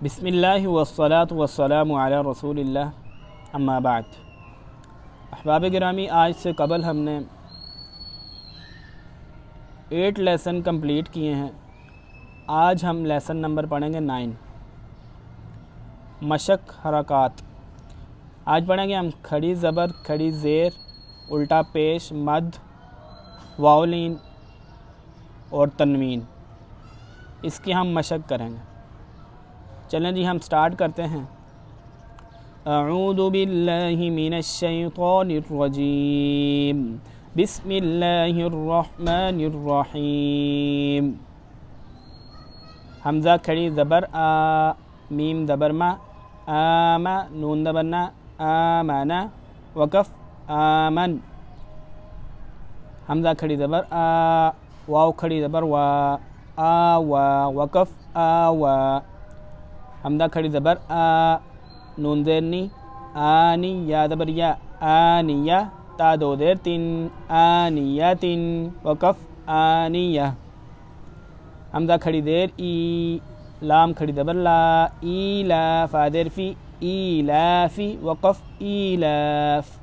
बिस्मिल्लाहि वस्सलातु वस्सलामु अला रसूलिल्लाह अम्मा बाद। अहबाब गिरामी, आज से कबल हमने 8 लेसन कंप्लीट किए हैं। आज हम लेसन नंबर पढ़ेंगे 9, मशक हरकात। आज पढ़ेंगे हम खड़ी ज़बर, खड़ी ज़ेर, उल्टा पेश, मद, वाउलिन और तनवीन। इसकी हम मशक करेंगे। चलें जी, हम स्टार्ट करते हैं। अऊज़ु बिल्लाहि मिनश शैतानिर रजीम, बिस्मिल्लाहिर रहमानिर रहीम। हमज़ा खड़ी ज़बर आ, मीम ज़बर मा, आमा, नून ज़बर ना, आमना, वक़फ़ आमन। हमज़ा खड़ी ज़बर आ, वाव खड़ी ज़बर वा, आवा, वक़फ़ आवा। हमज़ा खड़ी ज़बर आ, नून ज़ेर नी, आनी, या ज़बर या, आनिया, ता दो देर तीन, आनिया तीन, वक़फ़ आनिया। हमज़ा खड़ी देर ई, लाम खड़ी ज़बर ला, ईला, फ़ा देर फ़ी, ईलाफ़ी, वक़फ़ ईलाफ़।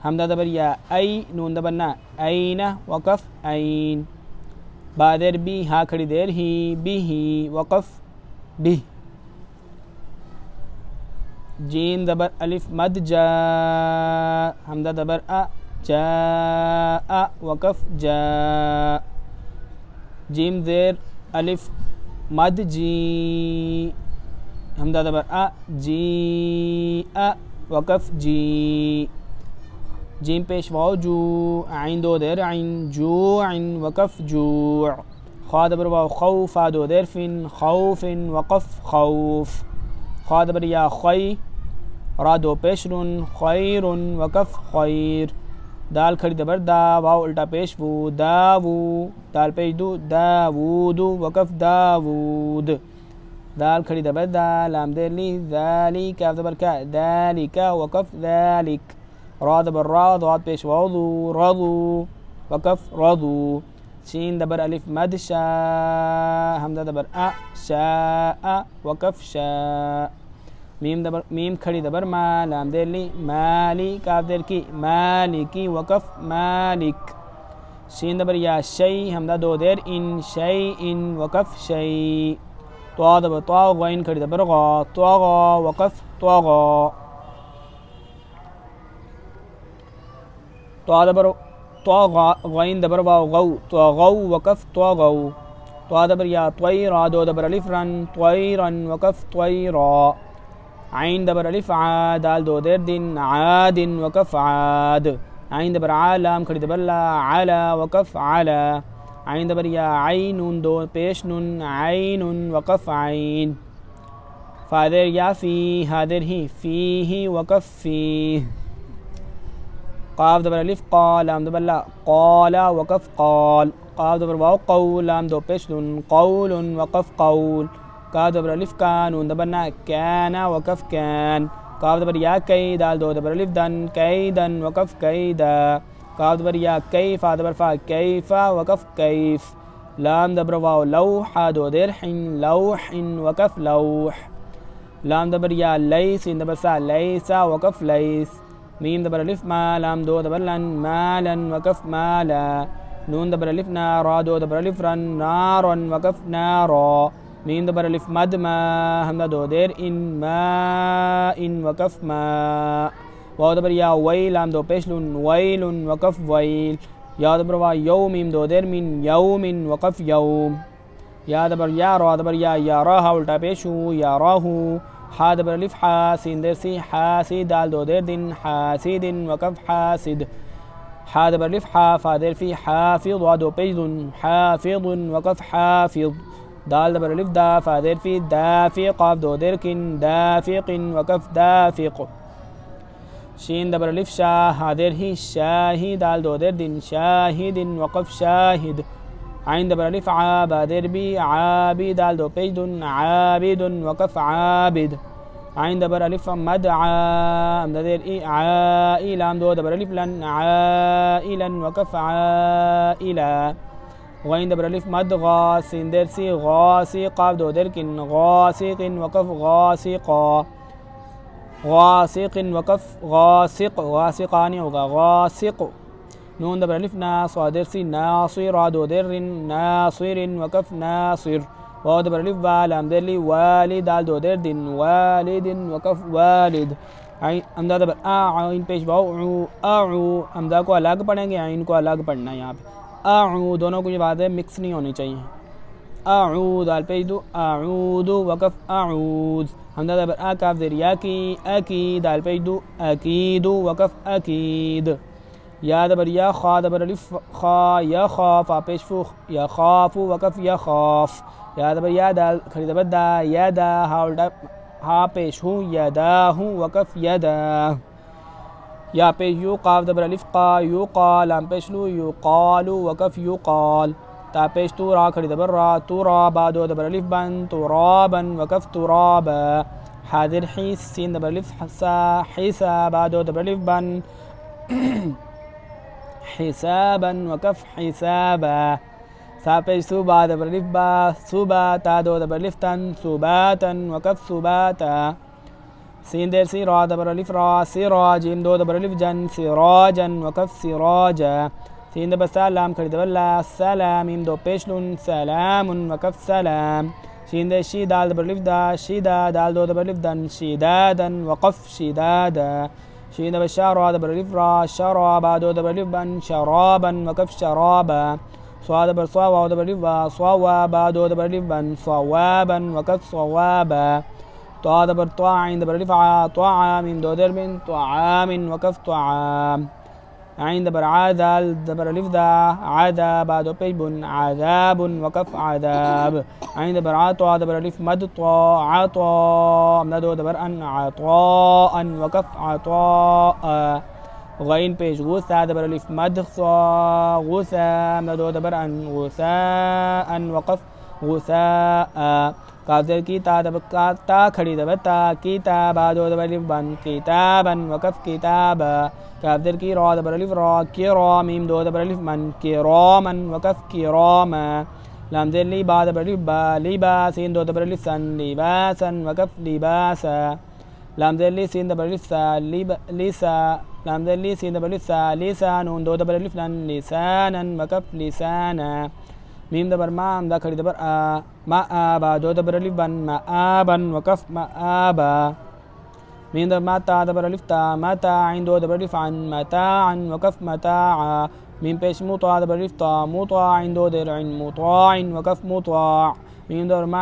हमज़ा ज़बर या, आई, नून ज़बर ना, आईना, वक़फ़ आइन। बा देर बी, हा खड़ी देर ही, बिही, वक़फ़ बिह। जीम ज़बर अलिफ मद जा, हमज़ा ज़बर आ, जा आ, वक़फ़ जा। जीम ज़ेर अलिफ मद जी, हमज़ा ज़बर आ, जी आ, वक़फ़ जी। जीम पेश वाव जू, आइन दो देर आइन, जू आइन, वक़फ़ जू। ख़ा ज़बर वाव खौ, फ़ा दो देर फ़िन, खौफ़िन, वक़फ़ खौफ़। ख़ा ज़बर या ख़ै, रा दो पेश रुन, खैरुन, वक़फ़ खैर। दाल खड़ी ज़बर दा, वाव उल्टा पेश वू, दावू, दाल पेश दू, दावूदू, वक़फ़ दावूद। दाल खड़ी ज़बर दा, लाम देर ली, ज़ाली, काफ ज़बर का, ज़ालिका, वक़फ़ ज़ालिक। रा ज़बर रा, दाद पेश वाव दू, रदू, वक़फ़ रदू। शीन ज़बर अलिफ मद शा, हमज़ा ज़बर आ, शा, वक़फ़ शा। मीम खड़ी ज़बर मा, लाम देर ली, माली, काफ देर की, मालिकी, वक़फ़ मालिक। शीन ज़बर या शई, हमज़ा दो देर इन, शई इन, वक़फ़ शई। त्वा ज़बर त्वा, गैन खड़ी ज़बर गा, त्वगा, वक़फ़ त्वगा। त्वा ज़बर त्वा, गैन ज़बर वाव गौ, त्वगौ, वक़फ़ त्वगौ। त्वा ज़बर या त्वई, रा दो ज़बर अलिफ रन, त्वैरन, वक़फ़ त्वैरा। आइन ज़बर अलिफ आ, दाल दो देर दिन, आदिन, वक़फ़ आद। आइन ज़बर आ, लाम खड़ी ज़बर ला, आला, वक़फ़ आला। आइन ज़बर या आई, नून दो पेश नून, आइनुन, वक़फ़ आइन। फ़ा देर या फ़ी, हा देर ही, फ़ीही, वक़फ़ फ़ीह। क़ाफ ज़बर अलिफ क़ा, लाम ज़बर ला, क़ाला, वक़फ़ क़ाल। क़ाफ ज़बर वाव क़ौ, लाम दो पेश नून, क़ौलुन, वक़फ़ क़ौल। काफ ज़बर अलिफ का, नून ज़बर ना, कैना, वक़फ़ कैन। काफ ज़बर या कई, दाल दो ज़बर अलिफ दन, कैदन, वक़फ़ कैदा। काफ ज़बर या कई, फ़ा ज़बर फ़ा, कैफ़ा, वक़फ़ कैफ़। लाम ज़बर वाव लौ, हा दो देर हिन, लौहिन, वक़फ़ लौह। लाम ज़बर या लई, सीन ज़बर सा, लैसा, वक़फ़ लैस। मीम ज़बर अलिफ मा, लाम दो ज़बर लन, मालन, वक़फ़ माला। नून ज़बर अलिफ ना, रा दो ज़बर अलिफ रन, नारन, वक़फ़ नारा। मीम ज़बर अलिफ मद मा, हमज़ा दो देर इन, मा इन, वक़फ़ मा। वाव ज़बर या वई, लाम दो पेश लून, वैलुन, वक़फ़ वैल। या ज़बर वा यौ, मीम दो देर मिन, यौमिन, वक़फ़ यौम। या ज़बर या, रा ज़बर या राहा, उल्टा पेश हूँ, या राहू। हा ज़बर अलिफ हा, सीन देर सी, हासी, दाल दो देर दिन, हासिदिन, वक़फ़ हासिद। हा ज़बर अलिफ हा, फ़ा देर फ़ी, हाफिज़, वा दो पेश दुन, हाफिज़ुन, वक़फ़ हाफिज़। दाल ज़बर अलिफ दा, फ़ा देर फ़ी, दाफ़िक़, क़ाफ दो देर किन, दाफ़िक़िन, वक़फ़ दाफ़िक़। शीन ज़बर अलिफ शा, हा देर ही, शाही, दाल दो देर दिन, शाहिदिन, वक़फ़ शाहिद। आइन ज़बर अलिफ आ, बा देर बी, आबी, दाल दो पेश दुन, आबिदुन, वक़फ़ आबिद। आइन ज़बर अलिफ मद आ, हमज़ा देर ई, आई, लाम दो ज़बर अलिफ लन, आइलन, वक़फ़ आइला। غين دبر ألف مد غا سين در سي غاسق دو در كن غاسق وكف غاسقا غاسق وكف غاسق غاسقاني होगा غاسق نون دبر ألف نا صادر سي ناصر دو در ناصر وكف ناصر واو دبر ألف لام در لي والد دال دو در دين والد وكف والد हमदा दबर आइन पेश भाव आऊ हमदा को अलग पढ़ेंगे आइन को अलग पढ़ना है यहाँ पे आऊ दोनों को ये बात है मिक्स नहीं होनी चाहिए आऊ दाल पेश दो आऊदु वकफ आऊद हमदा दबर आ काफ देर या की दाल पेश दो अकीदु वकफ अकीद या दबर या खा दबर अलिफ खा या खाफ पेश फू या खाफु वकफ या खाफ या दबर या दाल खड़ी दबर दा या दा हाउल्डा हा पेश हूँ यदा हूँ वकफ यदा या पेश यू काफ दबर अलिफ का यू काल हम पेश लू यू कालू वकफ यू काल ता पेश तू रा खड़ी दबर रा तू रा बादो दबर अलिफ बन तू राबन वकफ तू राब हादिर हिस सीन दबर अलिफ हसा हिसा बादो दबर अलिफ बन हिसाबन वकफ हिसाबा सापेश सुबा दबर अलिफ बा सुबा ता दो दबर अलिफ तन सुबातन वकफ सुबाता सीन देर सी रा दबर अलिफ रा सिरा जीम दो दबर अलिफ जन सिराजन वकफ सिराजा सीन दबर सलाम खड़ी दबर ला सलाम मीम दो पेशलुन सलामुन वकफ सलाम सीन देर शी दाल दबर अलिफ दा शिदा दाल दो दबर अलिफ दन शिदादन वकफ शिदादा शीन दबर शरा दबर अलिफ रा शरा बा दो दबर अलिफ बन शराबन वकफ शराबा صاد دبر صا واو دبر لف صوابا دو دبر لف بن صوابا وكف صوابا طا دبر طا عين دبر لف طعام دو در من طعام وكف طعام عين دبر عذال دبر لف ذا عذاب دو بيج بن عذاب وكف عذاب عين دبر عطا دبر لف مد طا عطا مدو دبر ان عطاء وكف عطاء غين पेश गुस्सा दबर अलिफ मद गुस्सा मदो दबर अन गुस्सा अन वक़फ गुस्सा काफिर की ता दबर का ता खड़ी दबर ता किताबा दो दबर अलिफ बन किताबन वक़फ किताब काफिर की रा दबर अलिफ रा किरा मीम दो दबर अलिफ मन किरामन वक़फ किरामा लाम ज़ेर ली बा दबर अलिफ बा लिबासिन दो दबर अलिफ सन लिबासन वक़फ लिबासा लाम ज़ेर ली सीन दबर अलिफ सा लिसा लाम ज़ेर ली सीन दबर अलिफ सा लिसान नून दो दबर अलिफ लन लिसानन वकफ लिसाना मीम दबर मा हमदा खड़ी दबर आ मा आबा दो दबर अलिफ बन मा आबन वकफ मा आबा मीम दबर मा ता दबर अलिफ ता मता आइन दो दबर अलिफ अन मताअन वकफ मताआ मीम पेश मुता दबर अलिफ ता मुता आइन दो दर अन मुताइन वकफ मुता मीम दबर मा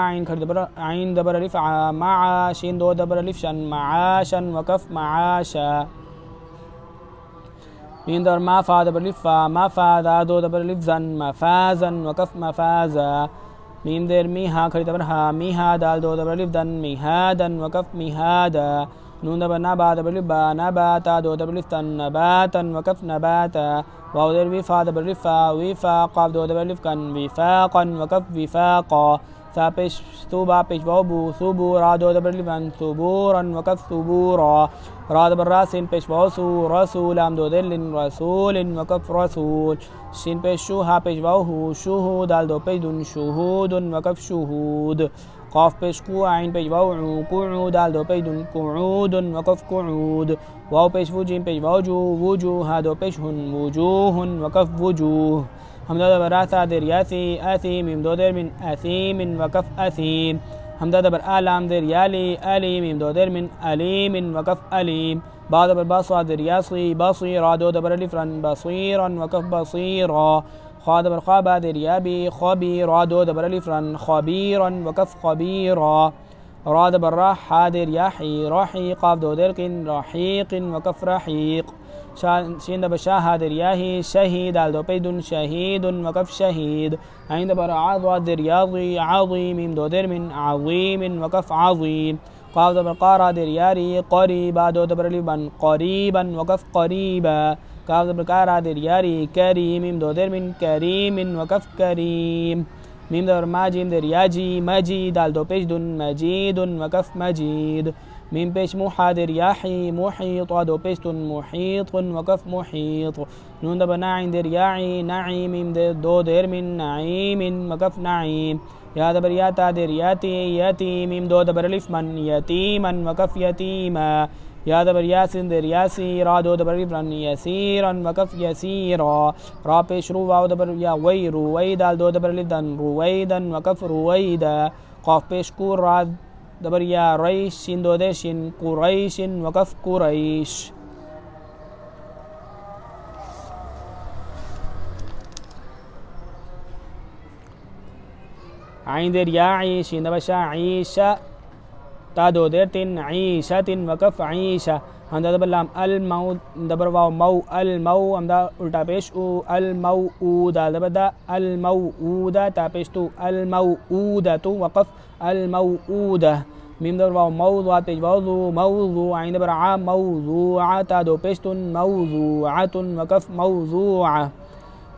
आइन दबर अलिफ मा शीन दो दबर अलिफ शन माशन वकफ माशा मीम दबर मा फा दबर अलिफ फा मा फा दा दो दबर अलिफ जन मफाजन वकफ मफाजा मीम देर मी हा खड़ी दबर हा मी हा दाल दो दबर अलिफ दन मिहादन वकफ मिहादा नून दबर ना बा दबर अलिफ बा नबाता दो दबर अलिफ तन नबातन वकफ नबाता वाव देर वी फा दबर अलिफ फा वी फा काफ दो दबर अलिफ कन विफाकन वकफ विफाका सा पेश सुबा पेश वाबू सुबू रा दो दबर अलिफ बन सुबूरन वकफ सुबूरा रा दबर रा सीन पेश वासू रसूल आम दो दर लिन रसूलिन वकफ रसूल शीन पेश शू हा पेश वाहू शुहू दाल दो पेश दुन शुहूदुन वकफ शुहूद काफ पेश कू आइन पेश वाऊ कुऊ दाल दो पेश दुन कुऊदुन वकफ कुऊद वाव पेश वूजीम पेश वाजू वूजू हा दो पेश हुन वूजूहुन वकफ वूजूह हमदा दबर आसा देर यासी आसी मीम दो देर मिन असीमिन वकफ असीम हमदा दबर आलाम देर याली अली मीम दो देर मिन अलीमिन वकफ अलीम बा दबर बासा देर यासी बसीरा दो दबर अलिफ रन बसीरन वकफ बसीरा खा दबर खाबा देर याबी खबीरा दो दबर अलिफ रन खबीरन वकफ खबीरा रा दबर राह देर याही राही काफ दो देर किन रहीकिन वकफ रहीक शीन दबर शाह दर याही शहीद दाल दो पेदुन शहीदुन वकफ शहीद आइन दबर आज़ा दर याज़ी आज़ी मीम दो दर मिन आज़ीमिन वकफ आज़ीम काफ दबर कारा दर यारी करीबा दो दबर अलिफ बन करीबन वकफ करीबा काफ दबर कारा दर यारी करीम मीम दो दर मिन करीमिन वकफ करीम मीम दबर माजिम दर याजी मजीद दाल दो पेश दुन मजीदुन वकफ मजीद मीम पेश मुहादिर याही मुहीत दो पेश तुन मुहीत वकफ मुहीत नून दबर नाइन देर याई नाईम मीम दे दो देर मिन नाईमिन वकफ नाईम या दबर याता देर याती याती मीम दो दबर अलिफ मन यतीमन वकफ यतीमा या दबर यासिन देर यासी रा दो दबर अलिफ रन यसीरन वकफ यसीरा रा पेश रू वाव दबर या वई रुवई दाल दो दबर अलिफ दन रुवैदन वकफ रुवैदा क़ाफ पेश कुर रा दबर या रईश शिन दो दे शिन कुरैशिन वकफ कुरैश आइन देर या शीन दबर शा ईशा ता दो देर तिन ईशा तिन वकफ ईशा हमदा दबर लाम अल मऊ दबर वाव मऊ अल मऊ हमदा उल्टा पेश उ अल मऊ ऊ दाल दबर दा अल मऊ ऊ दा ता पेश तू अल मऊ ऊ दा तू वकफ अल मऊ ऊ दा मीम दबर वाव मौज़ू पेश मौज़ू मौज़ू आइन दबर आ मौज़ूआ ता दो पेश तुन मौज़ूअतुन वकफ मौज़ूआ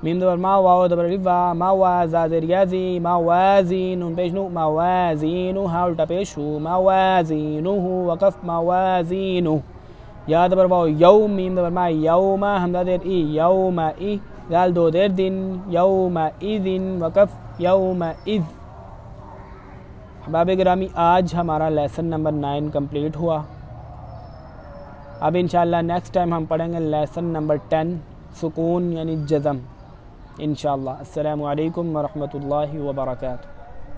मीम दबर मा वाव दबर अलिफ वा मावाज़ा ज़ेर याज़ी मावाज़ीन पेश नु मावाज़ीनु हा उल्टा पेश हु मावाज़ीनुहु वकफ मावाज़ीनु या दबर वाव यौम मीम दबर मा यौमा हमदा देर ई यौमा ई दाल दो देर दिन यौमा इज़िन वकफ यौमा इज़। अहबाब गिरामी आज हमारा लेसन नंबर 9 कंप्लीट हुआ। अब इंशाअल्लाह नेक्स्ट टाइम हम पढ़ेंगे लेसन नंबर 10 सुकून यानी जज़म इंशाअल्लाह। अस्सलामु अलैकुम व रहमतुल्लाहि व बरकातुहू।